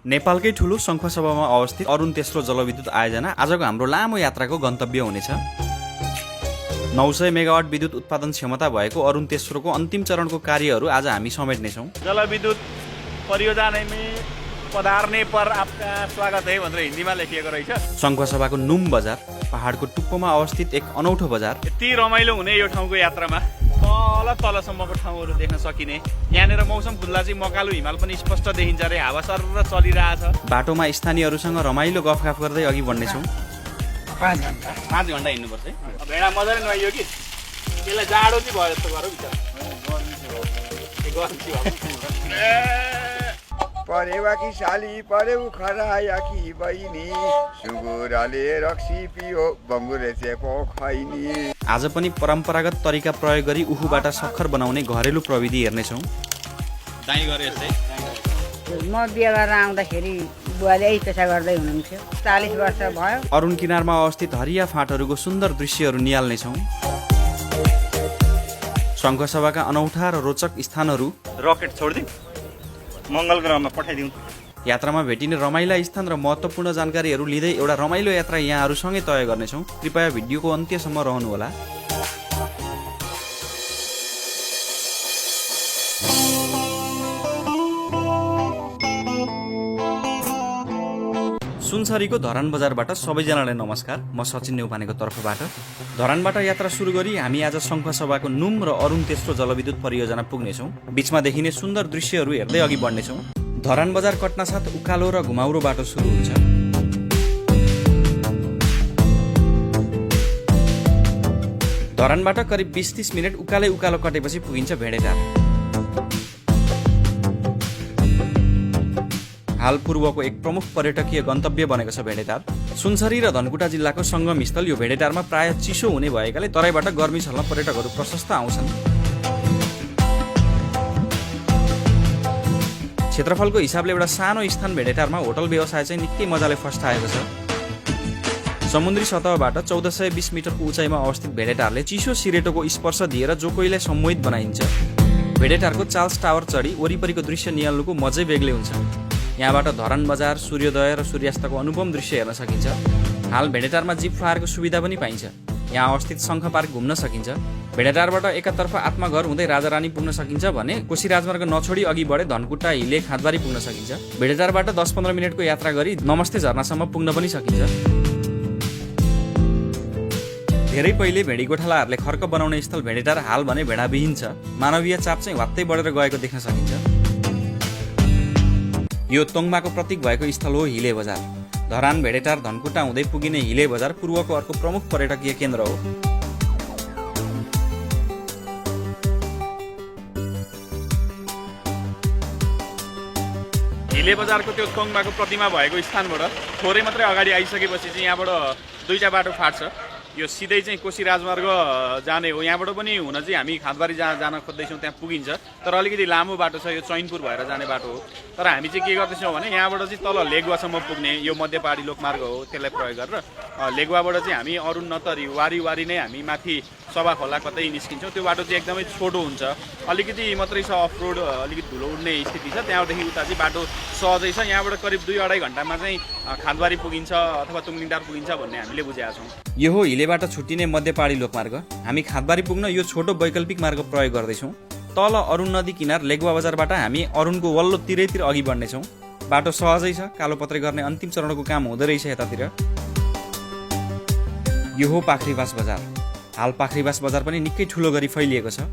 नेपालकै ठूलो शङ्खसभामा अवस्थित अरुण तेस्रो जलविद्युत आयोजना आजको हाम्रो लामो यात्राको गन्तव्य हुनेछ। 900 मेगावाट विद्युत उत्पादन क्षमता भएको अरुण तेस्रोको अन्तिम चरणको कार्यहरू आज हामी समेट्नेछौँ। जलविद्युत परियोजना में पधार्ने पर आपका स्वागत है भनेर हिन्दीमा लेखिएको रहेछ। शङ्खसभाको नुम बजार पहाडको टुप्पोमा अवस्थित एक अनौठो बजार। यति रमाइलो हुने यो ठाउँको यात्रामा तलसम्मको ठाउँहरू देख्न सकिने। यहाँनिर मौसम खुल्दा चाहिँ मकालु हिमाल पनि स्पष्ट देखिन्छ रे, हावा सरर चलिरहेछ। बाटोमा स्थानीयहरूसँग रमाइलो गफगाफ गर्दै अघि बढ्नेछौँ। 5 घण्टा हिँड्नुपर्छ है। भेडा मजाले नुहाइयो कि त्यसलाई जाडो चाहिँ भयो जस्तो गरौँ बिचार। परेवा कि साली परेउ खराया कि बहिनी सुगुराले रक्सी पियो बङ्गुरे चेपो खैनी। आज पनि परम्परागत तरिका प्रयोग गरी उखुबाट सक्खर बनाउने घरेलु प्रविधि हेर्नेछौँ। दाइ गरे यस्तै म बिहे गरेर आउँदाखेरि बुवाले यही पेसा गर्दै हुनुहुन्थ्यो। 40 वर्ष भयो। अरुण किनारमा अवस्थित हरिया फाँटहरूको सुन्दर दृश्यहरू निहाल्नेछौँ। शङ्खसभाका अनौठा र रोचक स्थानहरू। रकेट छोडिदिउँ, मङ्गल ग्रहमा पठाइदिउँ। यात्रामा भेटिने रमाइला स्थान र महत्त्वपूर्ण जानकारीहरू लिँदै एउटा रमाइलो यात्रा यहाँहरूसँगै तय गर्नेछौँ। कृपया भिडियोको अन्त्यसम्म रहनुहोला। सुनसरीको धरान बजारबाट सबैजनालाई नमस्कार। म सचिन नेउपानेको तर्फबाट। धरानबाट यात्रा सुरु गरी हामी आज शङ्खसभाको नुम र अरुण तेस्रो जलविद्युत परियोजना पुग्नेछौँ। बीचमा देखिने सुन्दर दृश्यहरू हेर्दै अघि बढ्नेछौँ। धरान बजार कट्नासाथ उकालो र घुमाउरो बाटो सुरु हुन्छ। धरानबाट करिब 20-30 मिनट उकालो कटेपछि पुगिन्छ भेडेटार। हाल पूर्वको एक प्रमुख पर्यटकीय गन्तव्य बनेको छ भेडेटार। सुनसरी र धनकुटा जिल्लाको सङ्गम स्थल यो भेडेटारमा प्राय चिसो हुने भएकाले तराईबाट गर्मी छल्न पर्यटकहरू प्रशस्त आउँछन्। क्षेत्रफलको हिसाबले एउटा सानो स्थान भेडेटारमा होटल व्यवसाय चाहिँ निकै मजाले फस्टाएको छ। समुद्री सतहबाट 1420 मिटरको उचाइमा अवस्थित भेडेटारले चिसो सिरेटोको स्पर्श दिएर जो कोहीलाई सम्मोहित बनाइन्छ। भेडेटारको चार्ल्स टावर चढी वरिपरिको दृश्य निहाल्नुको मजै बेग्लै हुन्छ। यहाँबाट धरान बजार, सूर्योदय र सूर्यास्तको अनुपम दृश्य हेर्न सकिन्छ। हाल भेडेटारमा जिप फायरको सुविधा पनि पाइन्छ। यहाँ अवस्थित शङ्ख पार्क घुम्न सकिन्छ। भेडेटारबाट एकातर्फ आत्माघर हुँदै राजारानी पुग्न सकिन्छ भने कोशी राजमार्ग नछोडी अघि बढे धनकुटा, हिले, खाँदबारी पुग्न सकिन्छ। भेडेटारबाट 10-15 मिनटको यात्रा गरी नमस्ते झरनासम्म पुग्न पनि सकिन्छ। धेरै पहिले भेडी गोठालाहरूले खर्क बनाउने स्थल भेडेटार हाल भने भेडाविहीन छ। मानवीय चाप चाहिँ वात्तै बढेर गएको देख्न सकिन्छ। यो तोङमाको प्रतीक भएको स्थल हो हिले बजार। धरान, भेडेटार, धनकुटा हुँदै पुगिने हिले बजार पूर्वको अर्को प्रमुख पर्यटकीय केन्द्र हो। हिले बजारको त्यो तोङमाको प्रतिमा भएको स्थानबाट थोरै मात्रै अगाडि आइसकेपछि चाहिँ यहाँबाट दुईटा बाटो फाट्छ। यो सिधै चाहिँ कोशी राजमार्ग जाने हो। यहाँबाट पनि हुन चाहिँ हामी खाँदबारी जान खोज्दैछौँ, त्यहाँ पुगिन्छ। तर अलिकति लामो बाटो छ, यो चैनपुर भएर जाने बाटो हो। तर हामी चाहिँ के गर्दैछौँ भने यहाँबाट चाहिँ तल लेगुवासम्म पुग्ने यो मध्य पहाडी लोकमार्ग हो, त्यसलाई प्रयोग गरेर लेगुवाबाट चाहिँ हामी अरुण नतरी वारी नै हामी माथि सभा खोला कतै निस्किन्छौँ। त्यो बाटो चाहिँ एकदमै छोटो हुन्छ, अलिकति मात्रै छ अफ रोड, अलिकति धुलो उड्ने स्थिति छ। त्यहाँदेखि उता चाहिँ बाटो सहजै छ। यहाँबाट करिब 2-2.5 घन्टामा चाहिँ खाँदबारी पुगिन्छ अथवा तुङलिङटार पुगिन्छ भन्ने हामीले बुझेका छौँ। यो हो हिलेबाट छुट्टिने मध्य पहाडी लोकमार्ग। हामी खाँदबारी पुग्न यो छोटो वैकल्पिक मार्ग प्रयोग गर्दैछौँ। तल अरुण नदी किनार लेगुवा बजारबाट हामी अरुणको वल्लो तिरैतिर अघि बढ्नेछौँ। बाटो सहजै छ, कालोपत्रे गर्ने अन्तिम चरणको काम हुँदै रहेछ यतातिर। यो हो पाखरीबास बजार। हाल पाखरीबास बजार पनि निकै ठुलो गरी फैलिएको छ।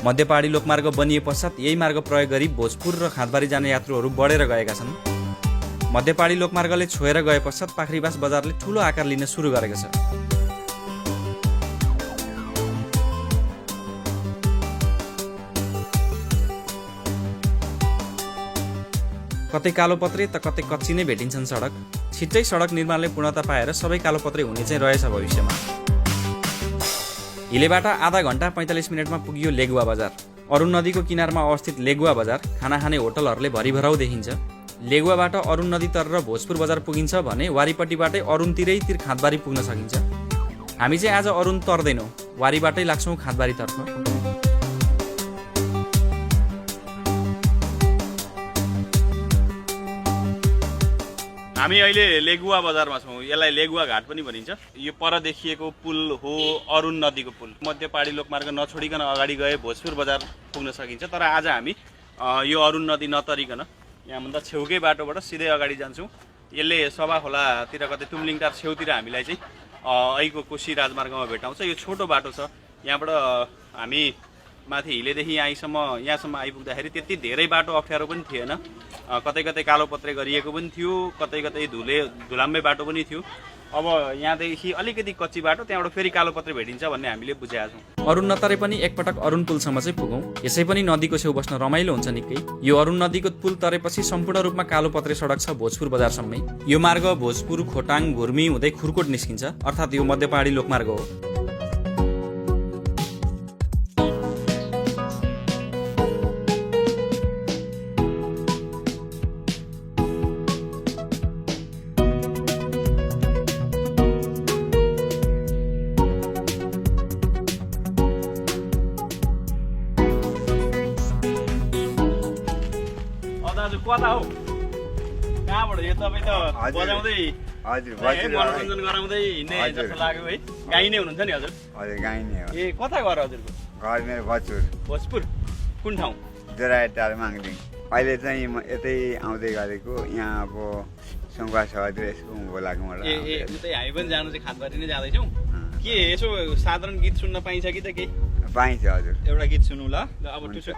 मध्य पहाडी लोकमार्ग बनिए पश्चात यही मार्ग प्रयोग गरी भोजपुर र खाँदबारी जाने यात्रुहरू बढेर गएका छन्। मध्य पहाडी लोकमार्गले छोएर गए पश्चात पाखरीबास बजारले ठुलो आकार लिन सुरु गरेको छ। कतै कालोपत्रे त कतै कच्ची नै भेटिन्छन् सडक। छिट्टै सडक निर्माणले पूर्णता पाएर सबै कालोपत्रे हुने चाहिँ रहेछ भविष्यमा। हिलेबाट आधा घण्टा 45 मिनटमा पुगियो लेगुवा बजार। अरुण नदीको किनारमा अवस्थित लेगुवा बजार खाना खाने होटलहरूले भरिभराउ देखिन्छ। लेगुवाबाट अरुण नदी तर र भोजपुर बजार पुगिन्छ भने वारीपट्टिबाटै अरुणतिरै तिर खाँदबारी पुग्न सकिन्छ। हामी चाहिँ आज अरुण तर्दैनौँ, वारीबाटै लाग्छौँ खाँदबारीतर्फ। हामी अहिले लेगुवा बजारमा छौँ। यसलाई लेगुवा घाट पनि भनिन्छ। यो पर देखिएको पुल हो अरुण नदीको पुल। मध्य पहाडी लोकमार्ग नछोडिकन अगाडि गए भोजपुर बजार पुग्न सकिन्छ। तर आज हामी यो अरुण नदी नतरिकन यहाँभन्दा छेउकै बाटोबाट सिधै अगाडि जान्छौँ। यसले सभा खोलातिर कतै तुमलिङटार छेउतिर हामीलाई चाहिँ अहिलेको कोशी राजमार्गमा भेटाउँछ। यो छोटो बाटो छ। यहाँबाट हामी माथि हिलेदेखि यहाँसम्म आइपुग्दाखेरि त्यति धेरै बाटो अप्ठ्यारो पनि थिएन। कतै कतै कालोपत्रे गरिएको पनि थियो, कतै कतै धुलाम्बे बाटो पनि थियो। अब यहाँदेखि अलिकति कच्ची बाटो, त्यहाँबाट फेरि कालोपत्रे भेटिन्छ भन्ने हामीले बुझेका छौँ। अरुण नतरे पनि एकपटक अरुण पुलसम्म चाहिँ पुगौँ। यसै पनि नदीको छेउ बस्न रमाइलो हुन्छ निकै। यो अरुण नदीको पुल तरेपछि सम्पूर्ण रूपमा कालोपत्रे सडक छ भोजपुर बजारसम्मै। यो मार्ग भोजपुर, खोटाङ, घुर्मी हुँदै खुरकोट निस्किन्छ, अर्थात् यो मध्य पहाडी लोकमार्ग हो। कता हो कहाँबाट? यो तपाईँ त बजाउँदै हजुर मनोरञ्जन गराउँदै हिँड्ने जस्तो लाग्यो है। गाई नै हुनुहुन्छ नि हजुर? हजुर गाई नै हो। ए कता घर हजुरको? घर मेरो भोजपुर। भोजपुर कुन ठाउँ? जोराटार माङदिङ। अहिले चाहिँ म यतै आउँदै गरेको यहाँ अब सङ्घुवा सभातिर यसको उँभो लाग्नुबाट। ए उतै हामी पनि जानु चाहिँ खादबारी नै जाँदैछौँ। के यसो साधारण गीत सुन्न पाइन्छ कि त केही? पाइन्छ हजुर। एउटा गीत सुनौँ ल। अब टुसु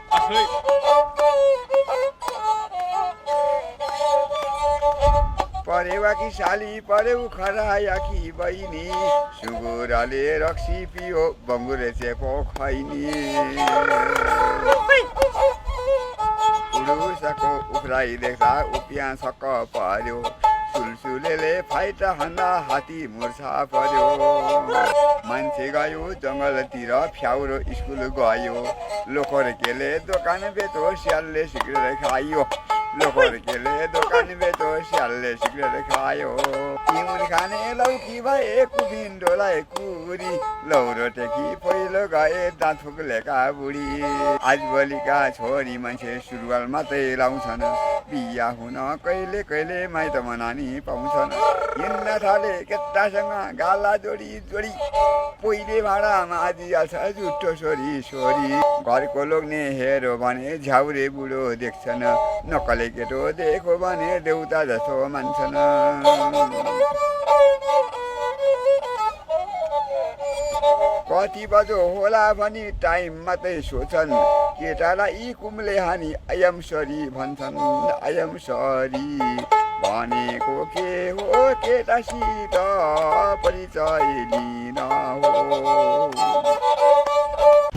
परेवा कि साली परेउ खराया कि बहिनी, सुँगुरले रक्सी पियो बङ्गुरे चेपो खैनी। उडुसको उफ्राइ देख्दा उपिया छक्क पर्यो, सुलसुलेले फाइटा हान्दा हात्ती मुर्छा पर्यो। मान्छे गयो जङ्गलतिर फ्याउरो स्कुल गयो, लोखर्केले दोकान बेच्यो स्यालले सिक्रेर खायो। लोखर्केले दोकान बेच्यो स्यालले सिक्रेर खायो। तिमुन खाने लौकी भए कुबिन डोलाए कुरी, लौरो टेकी पहिलो गए दाँत फुक्लेका बुढी। आजभोलिका छोरी मान्छे सुरुवाल मात्रै लाउँछन्, बिहा हुन कहिले कहिले माइतमा नानी पाउँछन्। हिँड्न थाले केटासँग गाला जोडी जोडी, पहिले भाँडामा आदिहाल्छ जुठो छोरी छोरी। घरको लोग्ने हेऱ्यो भने झ्याउरे बुढो देख्छन्, नक्कले केटो देखो भने देउता जस्तो मान्छन्। कति बजो होला भनी टाइम मात्रै सोच्छन्, केटालाई यी कुम्ले हानी आयम सरी भन्छन्। आयम सरी भनेको के हो, केटासित परिचय लिन हो।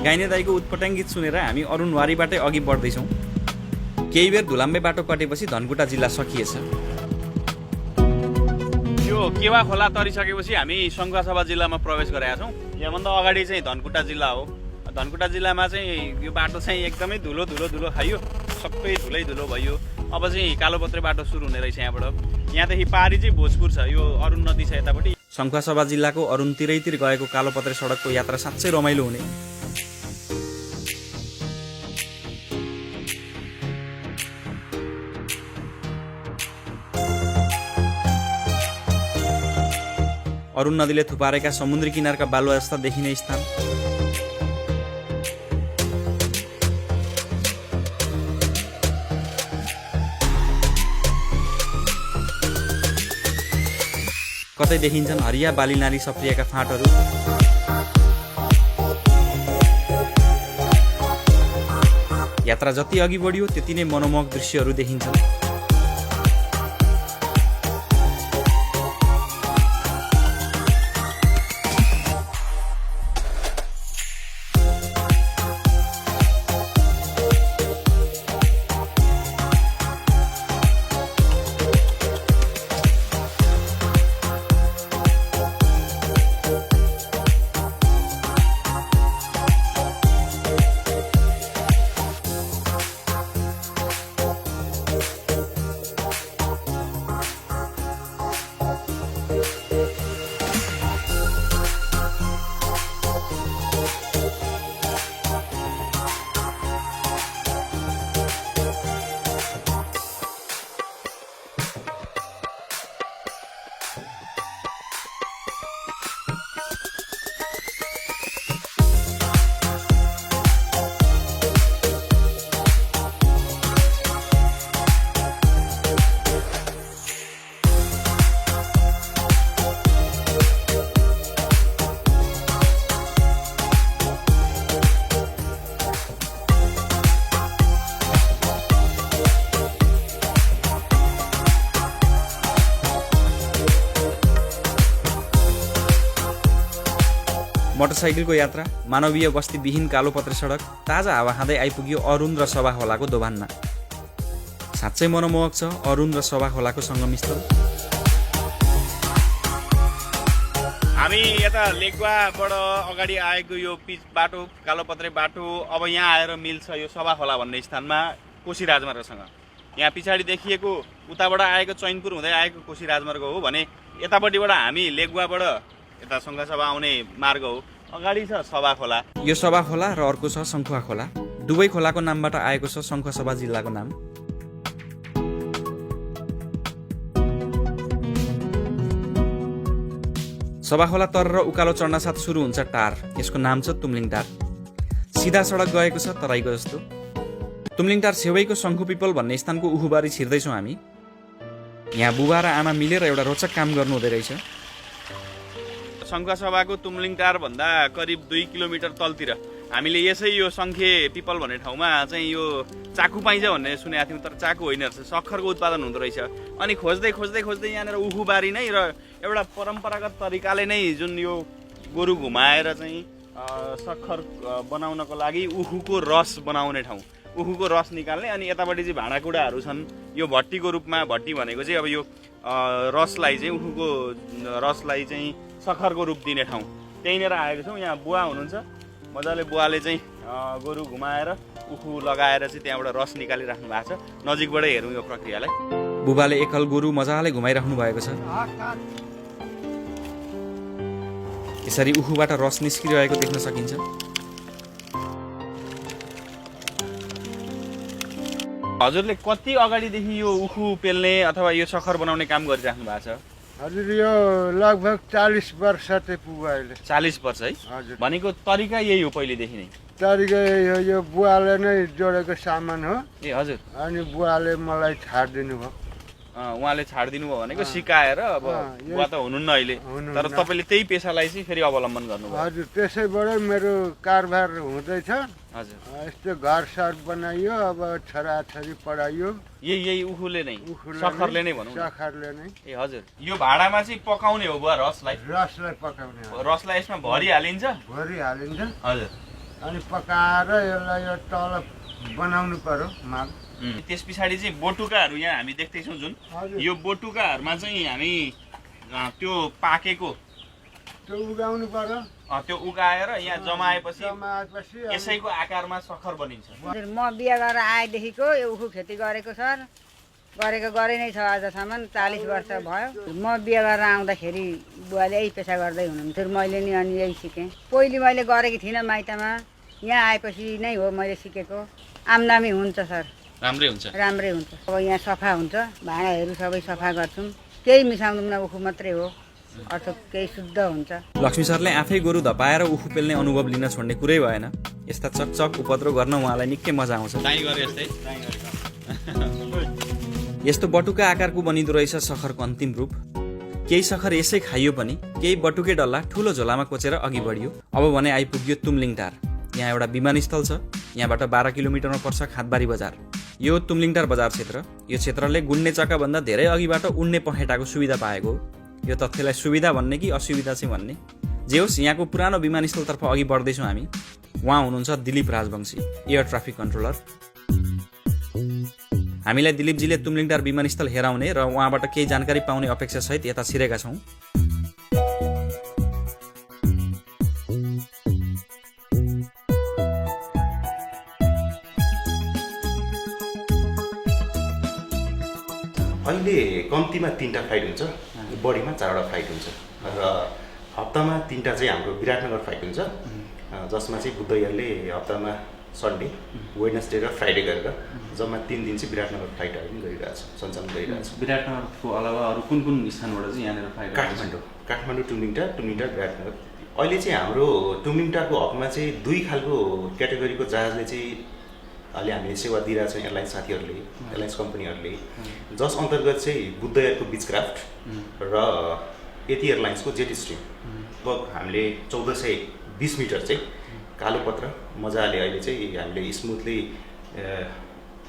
गाइने दाईको उत्पटाङ गीत सुनेर हामी अरुणवारीबाटै अघि बढ्दैछौँ। केही बेर धुलाम्बे बाटो कटेपछि धनकुटा जिल्ला सकिएछ। यो केवा खोला तरिसकेपछि हामी सङ्खुवासभा जिल्लामा प्रवेश गरेका छौँ। यहाँभन्दा अगाडि चाहिँ धनकुटा जिल्ला हो। धनकुटा जिल्लामा चाहिँ यो बाटो चाहिँ एकदमै धुलो धुलो धुलो खाइयो, सबै धुलै धुलो भयो। अब चाहिँ कालोपत्रे बाटो सुरु हुने रहेछ यहाँबाट। यहाँदेखि पारी चाहिँ भोजपुर छ, यो अरुण नदी छ यतापट्टि। सङ्खुवासभा जिल्लाको अरुणतिरैतिर गएको कालोपत्रे सडकको यात्रा साँच्चै रमाइलो हुने। अरुण नदीले थुपारेका समुद्री किनारका बालुवा जस्ता देखिने स्थान। कतै देखिन्छन् हरिया बाली नाली सप्रिएका फाँटहरू। यात्रा जति अघि बढ्यो त्यति नै मनोमोहक दृश्यहरू देखिन्छन्। मोटरसाइकलको यात्रा, मानवीय बस्तीविहीन कालोपत्रे सडक, ताजा हावा खाँदै आइपुग्यो अरुण र सभा खोलाको दोभानमा। साँच्चै मनमोहक छ अरुण र सभा खोलाको सङ्गमस्थल। हामी यता लेगुवाबाट अगाडि आएको यो पिच बाटो, कालोपत्रे बाटो अब यहाँ आएर मिल्छ यो सभा खोला भन्ने स्थानमा कोशी राजमार्गसँग। यहाँ पछाडि देखिएको उताबाट आएको चैनपुर हुँदै आएको कोशी राजमार्ग हो भने यतापट्टिबाट हामी लेगुवाबाट यता सङ्घसभा आउने मार्ग हो। अगाडि छ सभा खोला। यो सभा खोला र अर्को छ शङ्खुवा खोला। दुवै खोलाको नामबाट आएको छ शङ्खसभा जिल्लाको नाम। सभा खोला तर र उकालो चढ्न साथ सुरु हुन्छ टार। यसको नाम छ तुमलिङ टार। सिधा सडक गएको छ तराईको जस्तो। तुमलिङ टार छेउैको शङ्खु पिपल भन्ने स्थानको उखुबारी छिर्दैछौँ हामी। यहाँ बुबा र आमा मिलेर एउटा रोचक काम गर्नु हुँदै रहेछ। शङ्खसभाको तुमलिङ टार भन्दा करिब 2 किलोमिटर तलतिर हामीले यसै यो शङ्खे पिपल भन्ने ठाउँमा चाहिँ यो चाकु पाइन्छ भन्ने सुनेको थियौँ, तर चाकु होइन रहेछ, सक्खरको उत्पादन हुँदो रहेछ। अनि खोज्दै खोज्दै खोज्दै यहाँनिर उखुबारी नै र एउटा परम्परागत तरिकाले नै जुन यो गोरु घुमाएर चाहिँ सक्खर बनाउनको लागि उखुको रस बनाउने ठाउँ, उखुको रस निकाल्ने। अनि यतापट्टि चाहिँ भाँडाकुँडाहरू छन्। यो भट्टीको रूपमा, भट्टी भनेको चाहिँ अब यो रसलाई चाहिँ उखुको रसलाई चाहिँ सक्खरको रूप दिने ठाउँ, त्यहीँनिर आएको छौँ। यहाँ बुवा हुनुहुन्छ, मजाले बुवाले चाहिँ गोरु घुमाएर उखु लगाएर चाहिँ त्यहाँबाट रस निकालिराख्नु भएको छ। नजिकबाटै हेरौँ यो प्रक्रियालाई। बुबाले एकल गोरु मजाले घुमाइराख्नु भएको छ। यसरी उखुबाट रस निस्किरहेको देख्न सकिन्छ। हजुरले कति अगाडिदेखि यो उखु पेल्ने अथवा यो सक्खर बनाउने काम गरिराख्नु भएको छ? हजुर यो लगभग 40 वर्ष चाहिँ पुग्यो अहिले। 40 वर्ष है? हजुर। भनेको तरिका यही हो पहिलेदेखि नै? तरिका यो बुवाले नै जोडेको सामान हो। ए हजुर। अनि बुवाले मलाई छाडिदिनु भयो। उहाँले छाडिदिनु भयो भनेको सिकाएर। अब बुवा त हुनुहुन्न अहिले, तर तपाईँले त्यही पेसालाई चाहिँ फेरि अवलम्बन गर्नुभयो? हजुर, त्यसैबाटै मेरो कारोबार हुँदैछ। हजुर। यस्तो घरसर बनाइयो, अब छोराछोरी पढाइयो। यही उखुले नै, सक्खरले नै भनौँ। सक्खरले नै। ए हजुर। यो भाँडामा चाहिँ पकाउने हो बुवा रसलाई? रसलाई पकाउने हो। रसलाई यसमा भरि हालिन्छ? भरि हालिन्छ। हजुर। अनि पकाएर यसलाई यो तल बनाउनु पर्यो माल। त्यस पछाडि चाहिँ बोटुकाहरू यहाँ हामी देख्दैछौँ जुन, यो बोटुकाहरूमा चाहिँ हामी त्यो पाकेको त्यो उगाउनु पर्यो। त्यो उगाएर यहाँ जमाएपछि यसैको आकारमा सक्खर बनिन्छ। म बिहा गरेर आएदेखिको यो उखु खेती गरेको सर, गरे नै छ आजसम्म। 40 वर्ष भयो। म बिहा गरेर आउँदाखेरि बुवाले यही पेसा गर्दै हुनुहुन्थ्यो, मैले नि अनि यही सिकेँ। पहिले मैले गरेकी थिइनँ माइतमा, यहाँ आएपछि नै हो मैले सिकेको। आम्दामी हुन्छ सर, राम्रै हुन्छ। राम्रै हुन्छ। अब यहाँ सफा हुन्छ, भाँडाहरू सबै सफा गर्छौँ, केही मिसाउँदैनौँ, उखु मात्रै हो, अर्थात् केही शुद्ध हुन्छ। लक्ष्मी सरले आफै गोरु धपाएर उखु पेल्ने अनुभव लिन छोड्ने कुरै भएन। यस्ता चकचक उपद्रो गर्न उहाँलाई निकै मजा आउँछ। यस्तो बटुका आकारको बनिँदो रहेछ सक्खरको अन्तिम रूप। केही सक्खर यसै खाइयो पनि, केही बटुके डल्ला ठुलो झोलामा कोचेर अघि बढियो। अब भने आइपुग्यो तुमलिङ टार। यहाँ एउटा विमानस्थल छ। यहाँबाट 12 किलोमिटरमा पर्छ खादबारी बजार। यो तुमलिङ टार बजार क्षेत्र। यो क्षेत्रले गुड्ने चक्काभन्दा धेरै अघिबाट उड्ने पखेटाको सुविधा पाएको हो। यो तथ्यलाई सुविधा भन्ने कि असुविधा चाहिँ भन्ने, जे होस् यहाँको पुरानो विमानस्थलतर्फ अघि बढ्दैछौँ हामी। उहाँ हुनुहुन्छ Dilip Rajbanshi, air traffic controller. हामीलाई दिलीपजीले तुमलिङ टार विमानस्थल हेराउने र उहाँबाट केही जानकारी पाउने अपेक्षा सहित यता छिरेका छौँ। अहिले कम्तीमा 3टा फ्लाइट हुन्छ, बढीमा 4वटा फ्लाइट हुन्छ र हप्तामा 3टा चाहिँ हाम्रो विराटनगर फ्लाइट हुन्छ, जसमा चाहिँ बुद्ध एयरले हप्तामा सन्डे, वेडनेसडे र फ्राइडे गरेर जम्मा 3 दिन चाहिँ विराटनगर फ्लाइटहरू पनि गरिरहेछ, सञ्चालन गरिरहेछ। विराटनगरको अलावा अरू कुन कुन स्थानबाट चाहिँ यहाँनिर फ्लाइट? काठमाडौँ टुमलिङ टार विराटनगर। अहिले चाहिँ हाम्रो टुमलिङ टारको हकमा चाहिँ 2 खालको क्याटेगोरीको जहाजले चाहिँ अहिले हामीले सेवा दिइरहेछौँ एयरलाइन्स साथीहरूले, एयरलाइन्स कम्पनीहरूले, जस अन्तर्गत चाहिँ बुद्ध एयरको बिचक्राफ्ट र यति एयरलाइन्सको जेट स्ट्रिम। लगभग हामीले 1420 मिटर चाहिँ कालोपत्र मजाले अहिले चाहिँ हामीले स्मुथली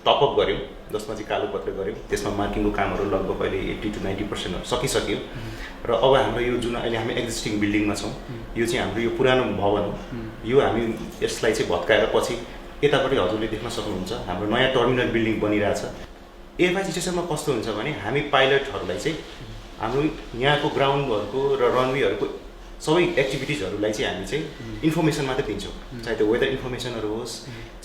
टपअप गऱ्यौँ, जसमा चाहिँ कालोपत्र गऱ्यौँ। त्यसमा मार्किङको कामहरू लगभग अहिले 80 to 90% सकिसक्यो। र अब हाम्रो यो जुन अहिले हामी एक्जिस्टिङ बिल्डिङमा छौँ, यो चाहिँ हाम्रो यो पुरानो भवन हो। यो हामी यसलाई चाहिँ भत्काएर पछि यतापट्टि हजुरले देख्न सक्नुहुन्छ हाम्रो नयाँ टर्मिनल बिल्डिङ बनिरहेछ। एफआई स्टेसनमा कस्तो हुन्छ भने हामी पाइलटहरूलाई चाहिँ हाम्रो यहाँको ग्राउन्डहरूको र रनवेहरूको सबै एक्टिभिटिजहरूलाई चाहिँ हामी चाहिँ इन्फर्मेसन मात्रै दिन्छौँ, चाहे त्यो वेदर इन्फर्मेसनहरू होस्,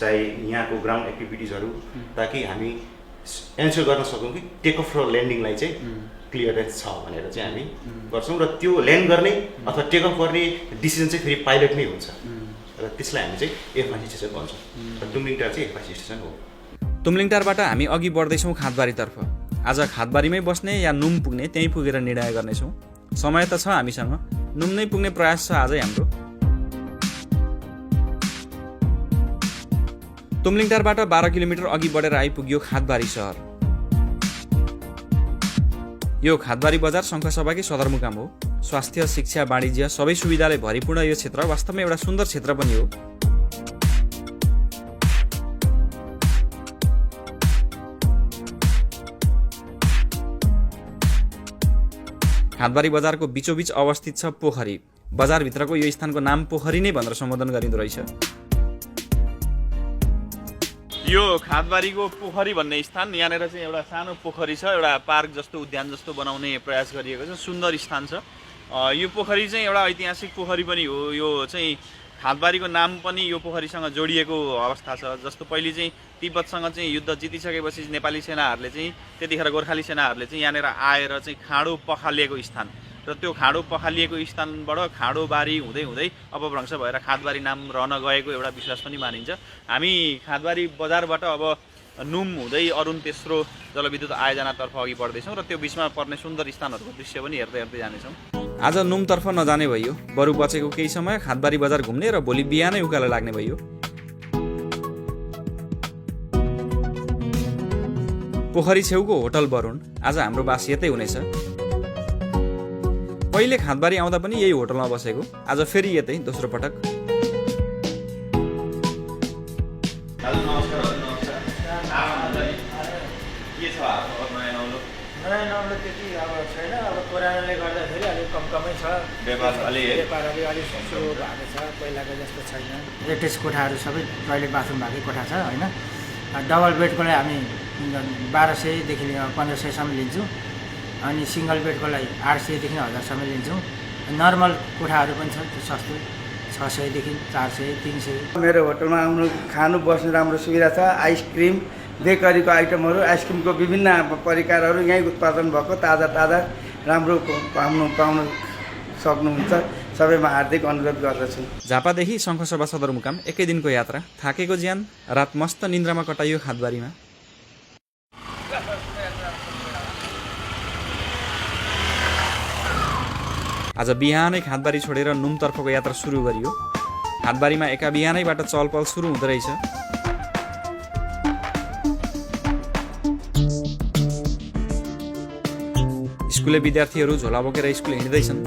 चाहे यहाँको ग्राउन्ड एक्टिभिटिजहरू, ताकि हामी एन्सर गर्न सकौँ कि टेक अफ र ल्यान्डिङलाई चाहिँ क्लियरेन्स छ भनेर चाहिँ हामी गर्छौँ। र त्यो ल्यान्ड गर्ने अथवा टेक अफ गर्ने डिसिजन चाहिँ फेरि पाइलट नै हुन्छ र त्यसलाई हामी चाहिँ एफआई स्टेसन भन्छौँ। र तुमलिङटार चाहिँ एफआई स्टेसन हो। तुमलिङटारबाट हामी अघि बढ्दैछौँ खादबारीतर्फ। आज खादबारीमै बस्ने या नुम पुग्ने त्यहीँ पुगेर निर्णय गर्नेछौँ। समय त छ हामीसँग, नुम नै पुग्ने प्रयास छ आजै हाम्रो। तुमलिङटारबाट 12 किलोमिटर अघि बढेर आइपुग्यो खादबारी सहर। यो खादबारी बजार सङ्खसभाकै सदरमुकाम हो। स्वास्थ्य, शिक्षा, वाणिज्य सबै सुविधाले भरिपूर्ण यो क्षेत्र वास्तवमा एउटा सुन्दर क्षेत्र पनि हो। खादबारी बजारको बीचोबीच अवस्थित छ पोखरी। बजारभित्रको यो स्थानको नाम पोखरी नै भनेर सम्बोधन गरिँदो रहेछ। यो खादबारीको पोखरी भन्ने स्थान, यहाँनिर चाहिँ एउटा सानो पोखरी छ, एउटा पार्क जस्तो उद्यान जस्तो बनाउने प्रयास गरिएको छ। सुन्दर स्थान छ। यो पोखरी चाहिँ एउटा ऐतिहासिक पोखरी पनि हो। यो चाहिँ खादबारीको नाम पनि यो पोखरीसँग जोडिएको अवस्था छ। जस्तो पहिले चाहिँ तिब्बतसँग चाहिँ युद्ध जितिसकेपछि नेपाली सेनाहरूले चाहिँ त्यतिखेर गोर्खाली सेनाहरूले चाहिँ यहाँनिर आएर चाहिँ खाडो पखालिएको स्थान र त्यो खाडो पखालिएको स्थानबाट खाडोबारी हुँदै हुँदै अपभ्रंश भएर खादबारी नाम रहन गएको एउटा विश्वास पनि मानिन्छ। हामी खादबारी बजारबाट अब नुम हुँदै अरुण तेस्रो जलविद्युत आयोजनातर्फ अघि बढ्दैछौँ र त्यो बिचमा पर्ने सुन्दर स्थानहरूको दृश्य पनि हेर्दै हेर्दै जानेछौँ। आज नुमतर्फ नजाने भइयो, बरु बचेको केही समय खादबारी बजार घुम्ने र भोलि बिहानै उकालो लाग्ने भइयो। पोखरी छेउको होटल वरुण आज हाम्रो बास यतै हुनेछ। पहिले खादबारी आउँदा पनि यही होटलमा बसेको, आज फेरि यतै दोस्रो पटक। नयाँ नौलो त्यति अब छैन, अब पुरानोले गर्दाखेरि अलिक कमै छ। व्यापार अलिक सुरु भएको छ, पहिलाको जस्तो छैन। एटेच कोठाहरू सबै टोइलेट बाथरुम भएकै कोठा छ होइन। डबल बेडको लागि हामी 1200 देखि 1500सम्म लिन्छौँ, अनि सिङ्गल बेडको लागि 800 देखि 1000सम्म लिन्छौँ। नर्मल कोठाहरू पनि छ, त्यो सस्तो 600 देखि 400 300। मेरो होटलमा आउनु खानु बस्नु राम्रो सुविधा छ। आइसक्रिम, बेकरीको आइटमहरू, आइसक्रिमको विभिन्न परिकारहरू यहीँ उत्पादन भएको ताजा ताजा राम्रो पाउन सक्नुहुन्छ। सबैमा हार्दिक अनुरोध गर्दछु। झापादेखि शङ्खसभा सदरमुकाम एकै दिनको यात्रा, थाकेको ज्यान, रात मस्त निन्द्रामा कटाइयो खादबारीमा। आज बिहानै खादबारी छोडेर नुमतर्फको यात्रा सुरु गरियो। खादबारीमा एका बिहानैबाट चहलपहल सुरु हुँदो रहेछ। स्कुले विद्यार्थीहरू झोला बोकेर स्कुल हिँड्दैछन्।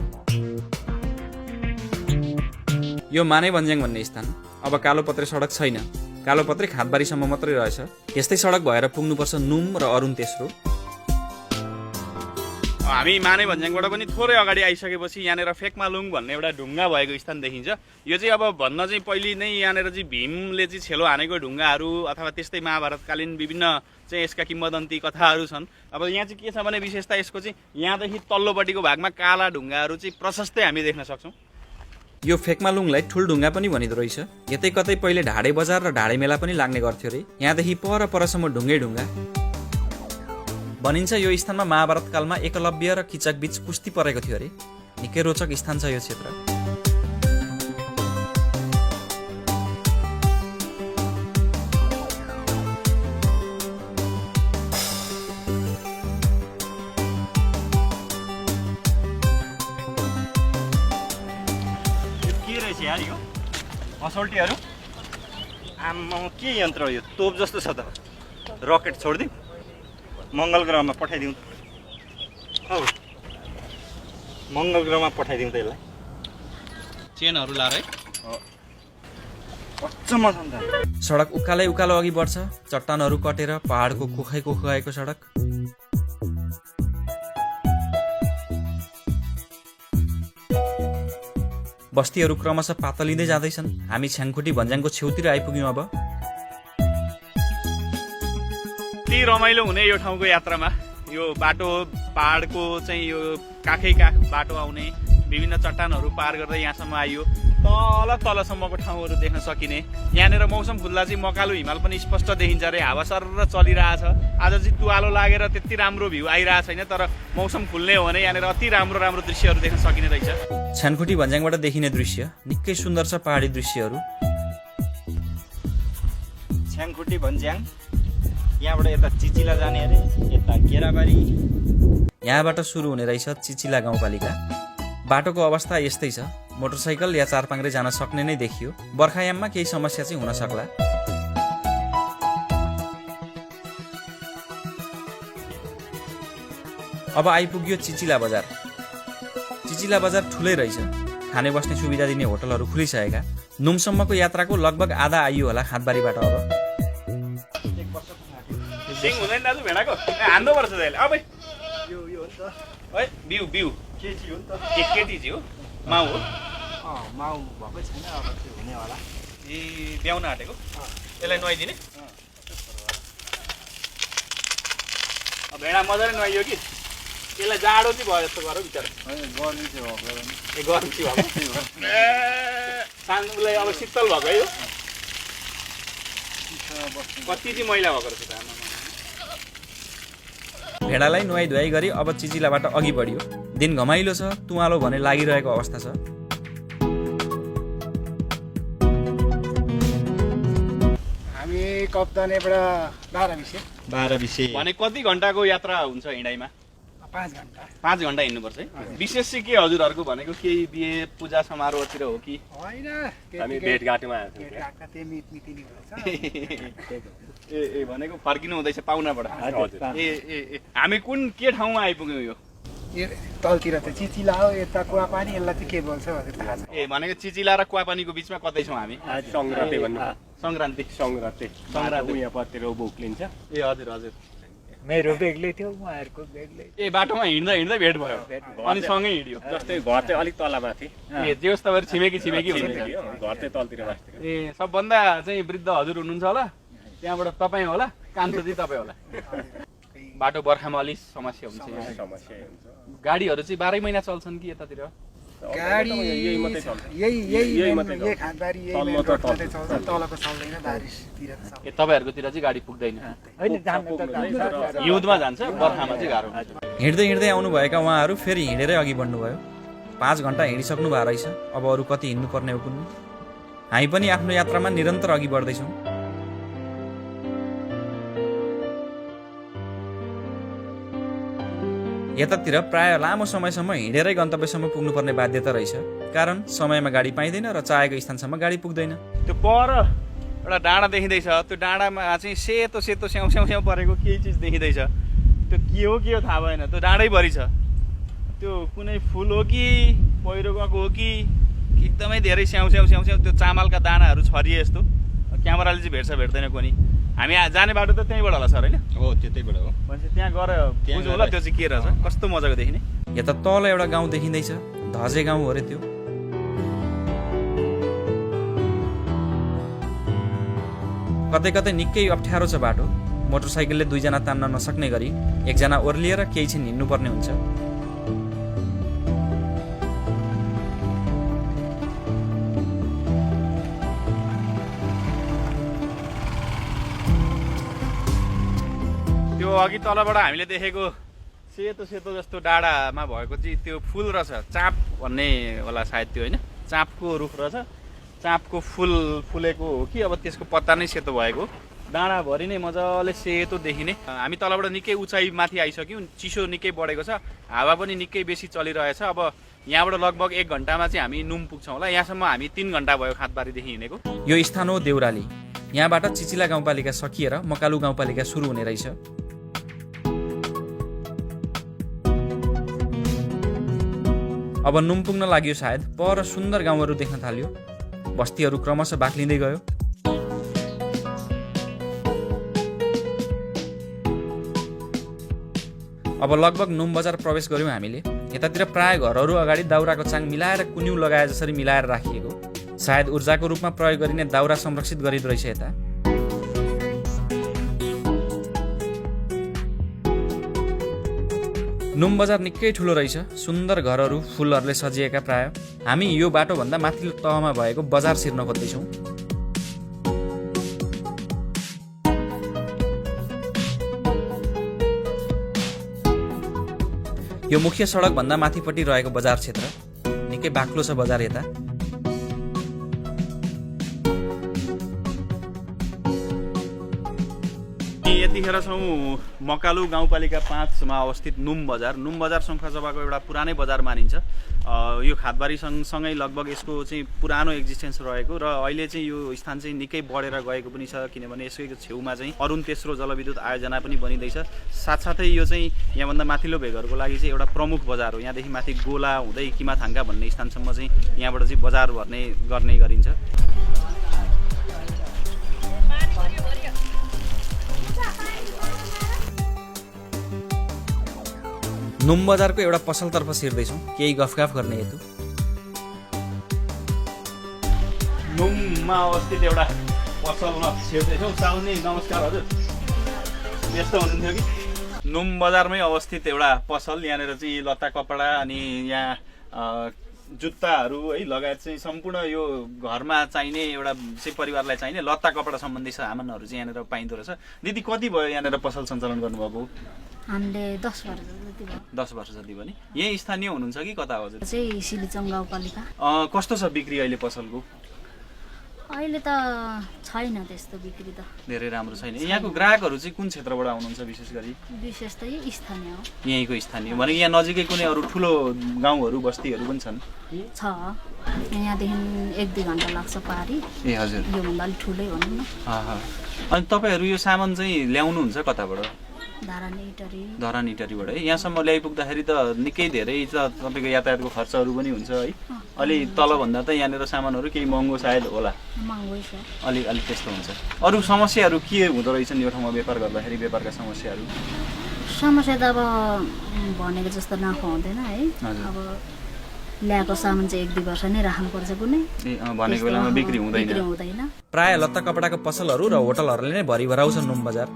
यो माने भन्ज्याङ भन्ने स्थान। अब कालोपत्रे सडक छैन, कालोपत्रे खादबारीसम्म मात्रै रहेछ। यस्तै सडक भएर पुग्नुपर्छ नुम र अरुण तेस्रो। हामी माने भन्ज्याङबाट पनि थोरै अगाडि आइसकेपछि यहाँनिर फेकमालुङ भन्ने एउटा ढुङ्गा भएको स्थान देखिन्छ। यो चाहिँ अब भन्न चाहिँ पहिले नै यहाँनिर चाहिँ भीमले चाहिँ छेलो हानेको ढुङ्गाहरू अथवा त्यस्तै महाभारतकालीन विभिन्न चाहिँ यसका किम्वदन्ती कथाहरू छन्। अब यहाँ चाहिँ के छ भने विशेषता यसको चाहिँ यहाँदेखि तल्लोपट्टिको भागमा काला ढुङ्गाहरू चाहिँ प्रशस्तै हामी देख्न सक्छौँ। यो फेकमालुङलाई ठुलढुङ्गा पनि भनिँदो रहेछ। यतै कतै पहिले ढाडे बजार र ढाडे मेला पनि लाग्ने गर्थ्यो अरे। यहाँदेखि परसम्म ढुङ्गै ढुङ्गा। भनिन्छ यो स्थानमा महाभारत कालमा एकलव्य र किचक बीच कुस्ती परेको थियो अरे। निकै रोचक स्थान छ यो क्षेत्र। के रहेछ यार यो असल्टीहरू? आम्मा के यन्त्र हो यो? तोप जस्तो छ त। रकेट छोडिदिउँ, मङ्गल ग्रहमा पठाइदिउँ। हौ मङ्गल ग्रहमा पठाइदिउँ त यसलाई। चेनहरू लाएर है। अचम्म छ नि त। सडक उकालै उकालो अघि बढ्छ, चट्टानहरू कटेर पहाडको कोखै कोखाएको सडक। बस्तीहरू क्रमशः पातलिँदै जाँदैछन्। हामी छ्याङखुट्टी भन्ज्याङको छेउतिर आइपुग्यौँ अब। यति रमाइलो हुने यो ठाउँको यात्रामा। यो बाटो पहाडको चाहिँ यो काखै काख बाटो आउने, विभिन्न चट्टानहरू पार गर्दै यहाँसम्म आइयो। तल तलसम्मको ठाउँहरू देख्न सकिने। यहाँनिर मौसम खुल्दा चाहिँ मकालु हिमाल पनि स्पष्ट देखिन्छ अरे, हावा सरर चलिरहेछ। आज चाहिँ तुवालो लागेर त्यति राम्रो भ्यू आइरहेको छैन, तर मौसम खुल्ने हो भने यहाँनिर अति राम्रो राम्रो दृश्यहरू देख्न सकिने रहेछ। छ्याङखुट्टी भन्ज्याङबाट देखिने दृश्य निकै सुन्दर छ। पहाडी दृश्यहरू। छ्याङखुट्टी भन्ज्याङ, यहाँबाट यता चिचिला जाने अरे, यता गेराबारी। यहाँबाट सुरु हुने रहेछ चिचिला गाउँपालिका। बाटोको अवस्था यस्तै छ, मोटरसाइकल या चारपाङ्ग्रे जान सक्ने नै देखियो। बर्खायाममा केही समस्या चाहिँ हुन सक्ला। अब आइपुग्यो चिचिला बजार। चिचिला बजार ठुलै रहेछ। खाने बस्ने सुविधा दिने होटलहरू खुलिसकेका। नुमसम्मको यात्राको लगभग आधा आइयो होला खाँदबारीबाट। अब सिङ हुँदैन दाजु भेडाको? हान्नु पर्छ त्यसले। अब है बिउ बिउ केटी हो नि त। केटी चाहिँ हो, माउ हो। माउ भएकै छैन, अब त्यो हुने होला। ए ब्याउन आँटेको, यसलाई नुहाइदिने। भेडा मजाले नुहाइयो कि यसलाई जाडो चाहिँ भयो जस्तो गर बिचरा। गर्मी चाहिँ भएको ए गरम चाहिँ भएको सानोलाई अब शीतल भएको है। यो कति चाहिँ मैला भएको रहेछ त आमा। भेडालाई नुहाइ धुवाइ गरी अब चिचिलाबाट अघि बढियो। दिन घमाइलो छ, तुवालो भने लागिरहेको अवस्था छ। हामी कप्तानेबाट 12-20 भने कति घन्टाको यात्रा हुन्छ हिँडाइमा? 5 घन्टा 5 घन्टा हिँड्नुपर्छ है। विशेष चाहिँ के हजुरहरूको भनेको केही बिहे पूजा समारोहतिर हो कि? होइन, हामी भेटघाटमा ए भनेको फर्किनु हुँदैछ पाहुनाबाट? ए हामी कुन के ठाउँमा आइपुग्यौँ? यो तलतिर त चिचिला हो, यता कुवापानी, यसलाई चाहिँ के बोल्छ हजुर थाहा छ? ए भनेको चिचिला र कुवापानीको बिचमा कतै छौँ हामी? सङ्क्रान्ति भन्नु। सङ्क्रान्ति यहाँ पतिर उभिन्छ। ए हजुर हजुर। मेरो बेग्लै थियो, उहाँहरूको बेग्लै। ए बाटोमा हिँड्दा हिँड्दै भेट भयो अनि सँगै हिँड्यो। जस्तै घर चाहिँ अलिक तलमाथि। ए जे होस् तपाईँहरू छिमेकी हुनुहुन्छ। घर चाहिँ तलतिर बस्थ्यो। ए सबभन्दा चाहिँ वृद्ध हजुर हुनुहुन्छ होला, त्यहाँबाट तपाईँ होला, कान्छो चाहिँ तपाईँ होला। बाटो बर्खामा अलिक समस्या हुन्छ। समस्या हुन्छ। गाडीहरू चाहिँ 12 महिना चल्छन् कि यतातिर? गाडी यही मात्रै चल्छ। यही खाँदबारी यही मेन रोड मात्रै चल्छ, तलको चल्दैन, बारिसतिर त चल्छ। ए तपाईँहरूकोतिर चाहिँ गाडी पुग्दैन? होइन, जानु त जान्छ। हिउँदमा जान्छ, बर्खामा चाहिँ गाह्रो हुन्छ। हिँड्दै हिँड्दै आउनुभएका उहाँहरू फेरि हिँडेरै अघि बढ्नुभयो। 5 घन्टा हिँडिसक्नु भएको रहेछ। अब अरू कति हिँड्नुपर्ने हो कुन्नु। हामी पनि आफ्नो यात्रामा निरन्तर अघि बढ्दैछौँ। यतातिर प्राय लामो समयसम्म हिँडेरै गन्तव्यसम्म पुग्नुपर्ने बाध्यता रहेछ, कारण समयमा गाडी पाइँदैन र चाहेको स्थानसम्म गाडी पुग्दैन। त्यो पर एउटा डाँडा देखिँदैछ, त्यो डाँडामा चाहिँ सेतो सेतो स्याउ स्याउ स्याउ परेको केही चिज देखिँदैछ। त्यो के हो थाहा भएन, त्यो डाँडैभरि छ। त्यो कुनै फुल हो कि पहिरो गएको हो कि एकदमै धेरै स्याउ स्याउ स्याउ स्याउ त्यो चामलका दानाहरू छरिए जस्तो। क्यामेराले चाहिँ भेट्छ भेट्दैन कोनी। हामी जाने बाटो त त्यहीँबाट होला सर, होइन? हो, त्यतैबाट हो। भनेपछि त्यहाँ गएर बुझ्नु होला त्यो चाहिँ के रहेछ, कस्तो मजाको देखिने। यता तल एउटा गाउँ देखिँदैछ, धजे गाउँ हो अरे त्यो। कतै कतै निकै अप्ठ्यारो छ बाटो। मोटरसाइकलले 2 जना तान्न नसक्ने गरी 1 जना ओर्लिएर केही छिन हिँड्नुपर्ने हुन्छ। त्यो अघि तलबाट हामीले देखेको सेतो सेतो जस्तो डाँडामा भएको चाहिँ त्यो फुल रहेछ, चाँप भन्ने होला सायद त्यो, होइन? चाँपको रुख रहेछ, चाँपको फुल फुलेको हो कि अब त्यसको पत्ता नै सेतो भएको। डाँडाभरि नै मजाले सेतो देखिने। हामी तलबाट निकै उचाइ माथि आइसक्यौँ, चिसो निकै बढेको छ, हावा पनि निकै बेसी चलिरहेछ। अब यहाँबाट लगभग 1 घन्टामा चाहिँ हामी नुम पुग्छौँ होला। यहाँसम्म हामी 3 घन्टा भयो खाँदबारीदेखि हिँडेको। यो स्थान हो देउराली। यहाँबाट चिचिला गाउँपालिका सकिएर मकालु गाउँपालिका सुरु हुने रहेछ। अब नुम पुग्न लाग्यो सायद। पर सुन्दर गाउँहरू देख्न थाल्यो। बस्तीहरू क्रमशः बाक्लिँदै गयो। अब लगभग नुम बजार प्रवेश गर्यौँ हामीले। यतातिर प्राय घरहरू अगाडि दाउराको चाङ मिलाएर कुन्यु लगाए जसरी मिलाएर राखिएको, सायद ऊर्जाको रूपमा प्रयोग गरिने दाउरा संरक्षित गरिँदो रहेछ यता। नुम बजार निकै ठुलो रहेछ, सुन्दर घरहरू फुलहरूले सजिएका प्राय। हामी यो बाटोभन्दा माथिल्लो तहमा भएको बजार छिर्न खोज्दैछौँ। यो मुख्य सडकभन्दा माथिपट्टि रहेको बजार क्षेत्र निकै बाक्लो छ बजार यता। यतिखेर छौँ मकालु गाउँपालिका 5 मा अवस्थित नुम बजार शङ्खसभाको एउटा पुरानै बजार मानिन्छ। यो खादबारी सँगै लगभग यसको चाहिँ पुरानो एक्जिस्टेन्स रहेको र अहिले चाहिँ यो स्थान चाहिँ निकै बढेर गएको पनि छ, किनभने यसको छेउमा चाहिँ अरुण तेस्रो जलविद्युत आयोजना पनि बनिँदैछ। साथसाथै यो चाहिँ यहाँभन्दा माथिल्लो भेगहरूको लागि चाहिँ एउटा प्रमुख बजार हो। यहाँदेखि माथि गोला हुँदै किमाथाङ्का भन्ने स्थानसम्म चाहिँ यहाँबाट चाहिँ बजार गर्ने गरिन्छ। नुम बजारको एउटा पसलतर्फ छिर्दैछौँ केही गफगाफ गर्ने हेतु। नुममा अवस्थित एउटा पसलमा छिर्दैछौँ। साउनी नमस्कार हजुर, व्यस्त हुनुहुन्थ्यो कि? नुम बजारमै अवस्थित एउटा पसल, यहाँनिर चाहिँ लत्ता कपडा अनि यहाँ जुत्ताहरू है लगायत चाहिँ सम्पूर्ण यो घरमा चाहिने एउटा चाहिँ परिवारलाई चाहिने लत्ता कपडा सम्बन्धी सामानहरू चाहिँ यहाँनिर पाइँदो रहेछ। दिदी कति भयो यहाँनिर पसल सञ्चालन गर्नुभएको? हामीले 10 वर्ष जति भयो। 10 वर्ष जति पनि। यही स्थानीय हुनुहुन्छ कि कता हजुर? चाहिँ सिलिचङ गाउँपालिका। कस्तो छ बिक्री अहिले पसलको? अहिले त छैन त्यस्तो बिक्री त, धेरै राम्रो छैन। यहाँको ग्राहकहरू चाहिँ कुन क्षेत्रबाट आउनुहुन्छ विशेष गरी? विशेष त स्थानीय हो। यहीँको स्थानीय भने यहाँ नजिकै कुनै अरू ठुलो गाउँहरू बस्तीहरू पनि छन्? छ, यहाँदेखि 1-2 घन्टा लाग्छ पारी। ए हजुर, योभन्दा अलिक ठुलै भनौँ न। अनि तपाईँहरू यो सामान चाहिँ ल्याउनुहुन्छ कताबाट? धरान इटरीबाट है। यहाँसम्म ल्याइपुग्दाखेरि त निकै धेरै त तपाईँको यातायातको खर्चहरू पनि हुन्छ है। अलि तलभन्दा त यहाँनिर सामानहरू केही महँगो सायद होला, अलिक त्यस्तो हुन्छ। अरू समस्याहरू के हुँदो रहेछन् यो ठाउँमा व्यापार गर्दाखेरि? व्यापारका समस्या त अब भनेको जस्तो नाफा हुँदैन है। अब ल्याएको सामान चाहिँ 1-2 वर्ष नै राख्नुपर्छ कुनै, भनेको बेलामा बिक्री हुँदैन। प्राय लत्ता कपडाको पसलहरू र होटलहरूले नै भरिभराउँछन् नुम बजार।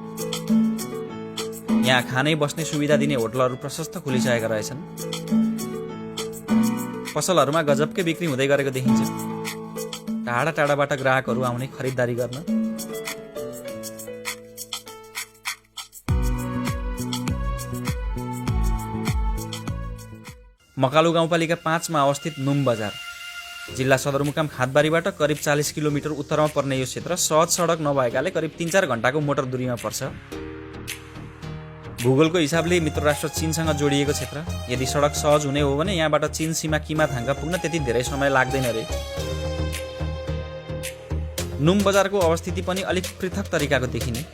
यहाँ खानै बस्ने सुविधा दिने होटलहरू प्रशस्त खुलिसकेका रहेछन्। पसलहरूमा गजबकै बिक्री हुँदै गरेको देखिन्छ। टाढा टाढाबाट ग्राहकहरू आउने खरिददारी गर्न। मकालु गाउँपालिका 5 मा अवस्थित नुम बजार जिल्ला सदरमुकाम खादबारीबाट करिब 40 किलोमिटर उत्तरमा पर्ने यो क्षेत्र सहज सडक नभएकाले करिब 3-4 घण्टाको मोटर दूरीमा पर्छ। भूगोलको हिसाबले मित्र राष्ट्र चीनसँग जोडिएको क्षेत्र। यदि सडक सहज हुने हो भने यहाँबाट चीन सीमा किमाथाङ्का पुग्न त्यति धेरै समय लाग्दैन रे। नुम बजारको अवस्थिति पनि अलिक पृथक तरिकाको देखिने।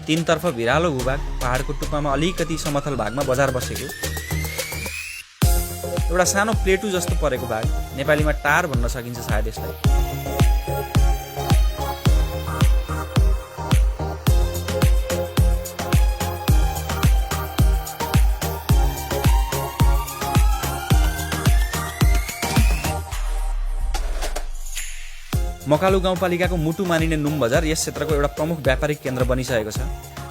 3 तर्फ भिरालो भूभाग, पहाडको टुप्पामा अलिकति समथल भागमा बजार बसेको, एउटा सानो प्लेटु जस्तो परेको भाग, नेपालीमा टार भन्न सकिन्छ सायद यसलाई। मकालु गाउँपालिकाको मुटु मानिने नुम बजार यस क्षेत्रको एउटा प्रमुख व्यापारिक केन्द्र बनिसकेको छ।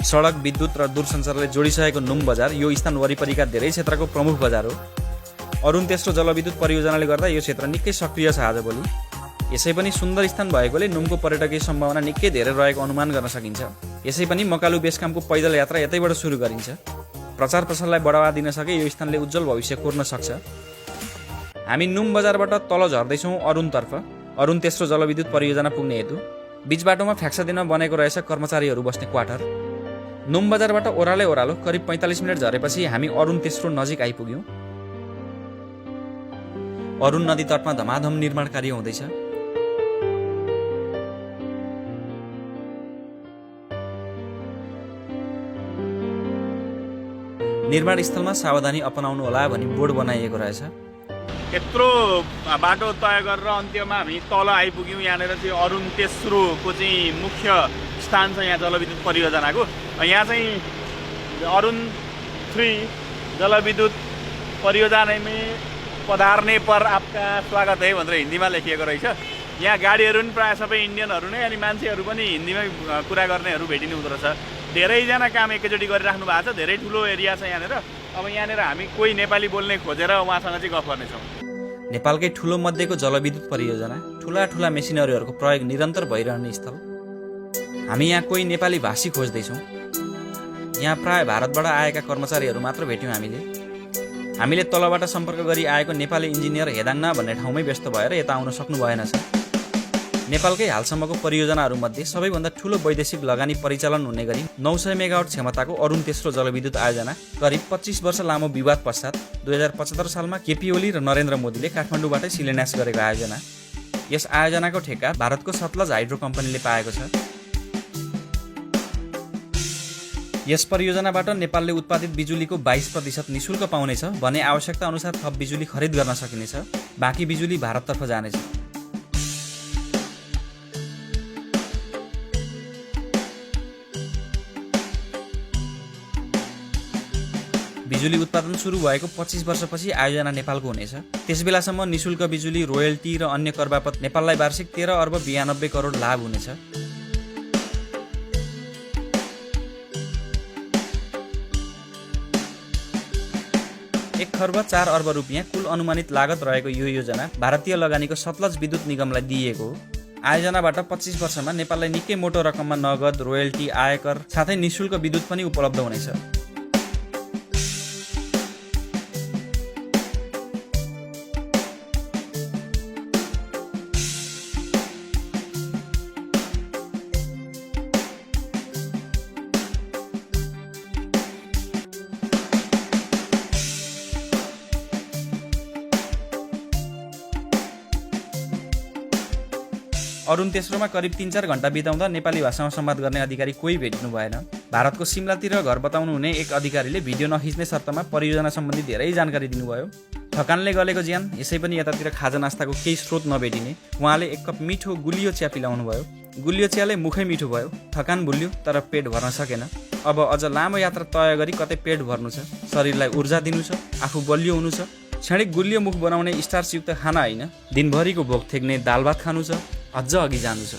सडक, विद्युत र दूरसञ्चारले जोडिसकेको नुम बजार यो स्थान वरिपरिका धेरै क्षेत्रको प्रमुख बजार हो। अरुण तेस्रो जलविद्युत परियोजनाले गर्दा यो क्षेत्र निकै सक्रिय छ आजभोलि। यसै पनि सुन्दर स्थान भएकोले नुमको पर्यटकीय सम्भावना निकै धेरै रहेको अनुमान गर्न सकिन्छ। यसै पनि मकालु बेसकामको पैदल यात्रा यतैबाट सुरु गरिन्छ। प्रचार प्रसारलाई बढावा दिन सके यो स्थानले उज्जवल भविष्य कोर्न सक्छ। हामी नुम बजारबाट तल झर्दैछौँ अरुण तेस्रो जलविद्युत परियोजना पुग्ने हेतु। बीच बाटोमा फ्याक्सा दिन बनेको रहेछ कर्मचारीहरू बस्ने क्वार्टर। नुम बजारबाट ओह्रालो करिब 45 मिनट झरेपछि हामी अरुण तेस्रो नजिक आइपुग्यौँ। अरुण नदी तटमा धमाधम निर्माण कार्य हुँदैछ। निर्माण स्थलमा सावधानी अपनाउनु होला भनी बोर्ड बनाइएको रहेछ। यत्रो बाटो तय गरेर अन्त्यमा हामी तल आइपुग्यौँ। यहाँनिर चाहिँ अरुण तेस्रोको चाहिँ मुख्य स्थान छ यहाँ जलविद्युत परियोजनाको। यहाँ चाहिँ अरुण 3 जलविद्युत परियोजना में पधार्ने पर आपका स्वागत है भनेर हिन्दीमा लेखिएको रहेछ। यहाँ गाडीहरू पनि प्रायः सबै इन्डियनहरू नै अनि मान्छेहरू पनि हिन्दीमै कुरा गर्नेहरू भेटिनु हुँदो रहेछ। धेरैजना काम एकैचोटि गरिराख्नु भएको छ। धेरै ठुलो एरिया छ यहाँनिर। अब यहाँनिर हामी कोही नेपाली बोल्ने खोजेर उहाँसँग चाहिँ गफ गर्नेछौँ। नेपालकै ठुलो मध्येको जलविद्युत परियोजना, ठुला ठुला मेसिनरीहरूको प्रयोग निरन्तर भइरहने स्थल। हामी यहाँ कोही नेपाली भाषी खोज्दैछौँ। यहाँ प्राय भारतबाट आएका कर्मचारीहरू मात्र भेट्यौँ हामीले तलबाट सम्पर्क गरी आएको नेपाली इन्जिनियर हेदाङ्ना भन्ने ठाउँमै व्यस्त भएर यता आउन सक्नु भएनछ। नेपालकै हालसम्मको परियोजनाहरूमध्ये सबैभन्दा ठुलो वैदेशिक लगानी परिचालन हुने गरी 900 मेगावाट क्षमताको अरुण तेस्रो जलविद्युत आयोजना करिब 25 वर्ष लामो विवाद पश्चात 2075 सालमा केपी ओली र नरेन्द्र मोदीले काठमाडौँबाटै शिलान्यास गरेको आयोजना। यस आयोजनाको ठेक्का भारतको सतलज हाइड्रो कम्पनीले पाएको छ। यस परियोजनाबाट नेपालले उत्पादित बिजुलीको 22% निशुल्क पाउनेछ भने आवश्यकता अनुसार थप बिजुली खरिद गर्न सकिनेछ। बाँकी बिजुली भारततर्फ जानेछ। बिजुली उत्पादन सुरु भएको 25 वर्षपछि आयोजना नेपालको हुनेछ। त्यसबेलासम्म निशुल्क बिजुली, रोयल्टी र अन्य कर बापत नेपाललाई वार्षिक 13 अर्ब 92 करोड लाभ हुनेछ। 1 खर्ब 4 अर्ब रुपियाँ कुल अनुमानित लागत रहेको यो योजना भारतीय लगानीको सतलज विद्युत निगमलाई दिइएको हो। आयोजनाबाट 25 वर्षमा नेपाललाई निकै मोटो रकममा नगद, रोयल्टी, आयकर साथै निशुल्क विद्युत पनि उपलब्ध हुनेछ। अरुण तेस्रोमा करिब 3-4 घण्टा बिताउँदा नेपाली भाषामा संवाद गर्ने अधिकारी कोही भेट्नु भएन। भारतको सिमलातिर घर बताउनु हुने एक अधिकारीले भिडियो नखिच्ने शर्तमा परियोजना सम्बन्धी धेरै जानकारी दिनुभयो। थकानले गलेको ज्यान, यसै पनि यतातिर खाजा नास्ताको केही स्रोत नभेटिने उहाँले 1 कप मिठो गुलियो चिया पिलाउनु भयो। गुलियो चियाले मुखै मिठो भयो। थकान भुल्यो तर पेट भर्न सकेन। अब अझ लामो यात्रा तय गरी कतै पेट भर्नु छ, शरीरलाई ऊर्जा दिनु छ, आफू बलियो हुनु छ। क्षणिक गुलियो मुख बनाउने स्टार्चयुक्त खाना होइन, दिनभरिको भोक थेक्ने दाल भात खानु छ, अझ अघि जानु छ।